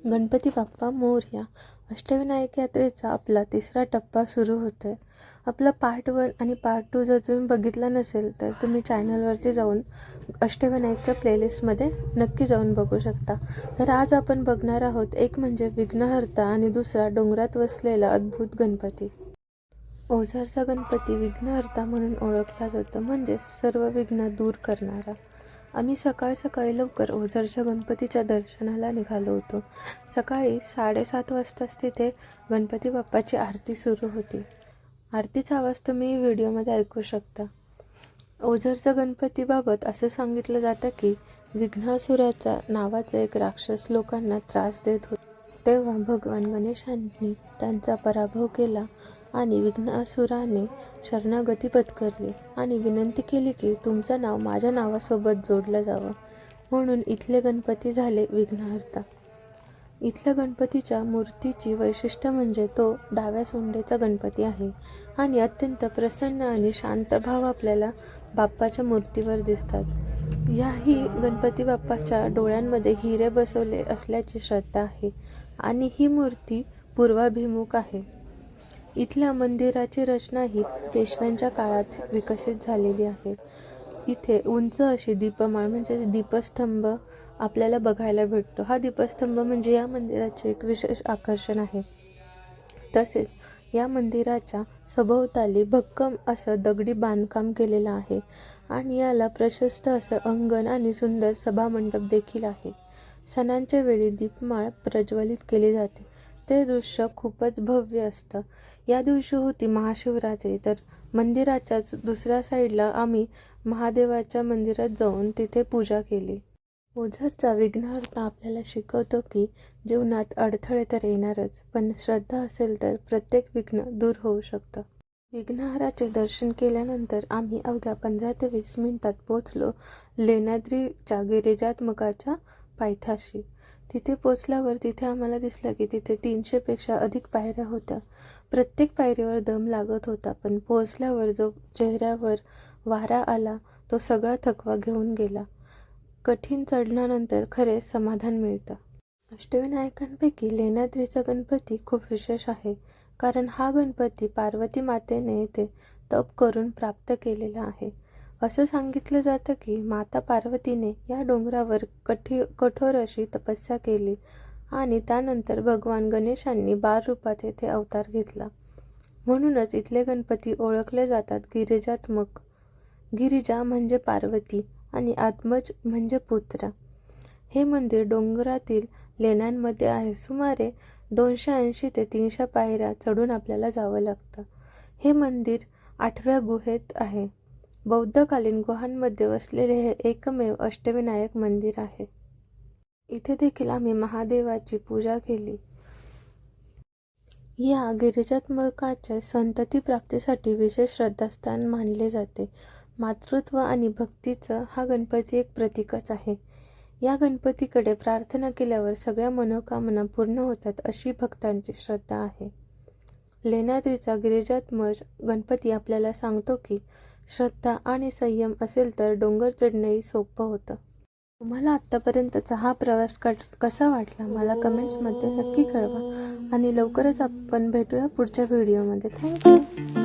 गणपती बाप्पा मोरया. अष्टविनायक यात्रेचा आपला तिसरा टप्पा सुरू होतोय. आपला पार्ट 1 आणि पार्ट 2 जर तुम्ही बघितला नसेल तर तुम्ही चॅनलवरती जाऊन अष्टविनायकच्या प्लेलिस्टमध्ये नक्की जाऊन बघू शकता. तर आज आपण बघणार आहोत एक म्हणजे विघ्नहर्ता आणि दुसरा डोंगरात वसलेला अद्भुत गणपती. ओझरचा गणपती विघ्नहर्ता म्हणून ओळखला जातो, म्हणजे सर्व विघ्न दूर करणारा. आम्ही सकाळी लवकर ओझरच्या गणपतीच्या दर्शनाला निघालो होतो. सकाळी 7:30 वाजताच तिथे गणपती बाप्पाची आरती सुरू होती. आरतीचा आवाज तुम्ही व्हिडिओमध्ये ऐकू शकता. ओझरच्या गणपतीबाबत असं सांगितलं जातं की विघ्नासुराचा नावाचा एक राक्षस लोकांना त्रास देत होता. तेव्हा भगवान गणेशांनी त्यांचा पराभव केला आणि विघ्नासुराने शरणागती पत्करली आणि विनंती केली की तुमचं नाव माझ्या नावासोबत जोडलं जावं. म्हणून इथले गणपती झाले विघ्नहर्ता. इथल्या गणपतीच्या मूर्तीची वैशिष्ट्य म्हणजे तो डाव्या सोंडेचा गणपती आहे आणि अत्यंत प्रसन्न आणि शांत भाव आपल्याला बाप्पाच्या मूर्तीवर दिसतात. याही गणपती बाप्पाच्या डोळ्यांमध्ये हिरे बसवले असल्याची श्रद्धा आहे आणि ही मूर्ती पूर्वाभिमुख आहे. इथल्या मंदिराची रचना ही पेशव्यांच्या काळात विकसित झालेली आहे. इथे उंच अशी दीपमाळ म्हणजे दीपस्तंभ आपल्याला बघायला भेटतो. हा दीपस्तंभ म्हणजे या मंदिराचे एक विशेष आकर्षण आहे. तसेच या मंदिराच्या सभोवताली भक्कम असं दगडी बांधकाम केलेलं आहे आणि याला प्रशस्त असं अंगण आणि सुंदर सभामंडप देखील आहे. सणांच्या वेळी दीपमाळ प्रज्वलित केली जाते. ते दृश्य खूपच भव्य असतं. या दिवशी होती महाशिवरात्री. तर मंदिराच्याच दुसऱ्या साईडला आम्ही महादेवाच्या मंदिरात जाऊन तिथे पूजा केली. ओझरचा विघ्नहर्ता आपल्याला शिकवतो की जीवनात अडथळे तर येणारच, पण श्रद्धा असेल तर प्रत्येक विघ्न दूर होऊ शकतं. विघ्नहराचे दर्शन केल्यानंतर आम्ही अवघ्या 15 ते 20 मिनिटात पोहोचलो लेण्याद्रीच्या गिरिजात्मकाच्या पायथ्याशी. तिथे पोचल्यावर तिथे आम्हाला दिसलं की तिथे 300 पेक्षा अधिक पायऱ्या होत्या. प्रत्येक पायरीवर दम लागत होता, पण पोचल्यावर जो चेहऱ्यावर वारा आला तो सगळा थकवा घेऊन गेला. कठीण चढणानंतर खरे समाधान मिळतं. अष्टविनायकांपैकी लेण्याद्रीचा गणपती खूप विशेष आहे, कारण हा गणपती पार्वती मातेने येथे तप करून प्राप्त केलेला आहे. असं सांगितलं जातं की माता पार्वतीने या डोंगरावर कठोर अशी तपस्या केली आणि त्यानंतर भगवान गणेशांनी बाळ रूपात येथे अवतार घेतला. म्हणूनच इथले गणपती ओळखले जातात गिरिजात्मक. गिरिजा म्हणजे पार्वती आणि आत्मज म्हणजे पुत्र. हे मंदिर डोंगरातील लेण्यांमध्ये आहे. सुमारे 280 ते 300 पायऱ्या चढून आपल्याला जावं लागतं. हे मंदिर 8व्या गुहेत आहे. बौद्धकालीन गुहांमध्ये वसलेले हे एकमेव अष्टविनायक मंदिर आहे. इथे देखील आम्ही महादेवाची पूजा केली. या गिरिजात्मकाच्या संतती प्राप्तीसाठी विशेष श्रद्धास्थान मानले जाते. मातृत्व आणि भक्तीचं हा गणपती एक प्रतीकच आहे. या गणपतीकडे प्रार्थना केल्यावर सगळ्या मनोकामना पूर्ण होतात अशी भक्तांची श्रद्धा आहे. लेण्याद्रीचा गिरिजात्मक गणपती आपल्याला सांगतो की श्रद्धा आणि संयम असेल तर डोंगर चढणंही सोपं होतं. तुम्हाला आत्तापर्यंतचा हा प्रवास कसा वाटला मला कमेंट्समध्ये नक्की कळवा आणि लवकरच आपण भेटूया पुढच्या व्हिडिओमध्ये. थँक्यू.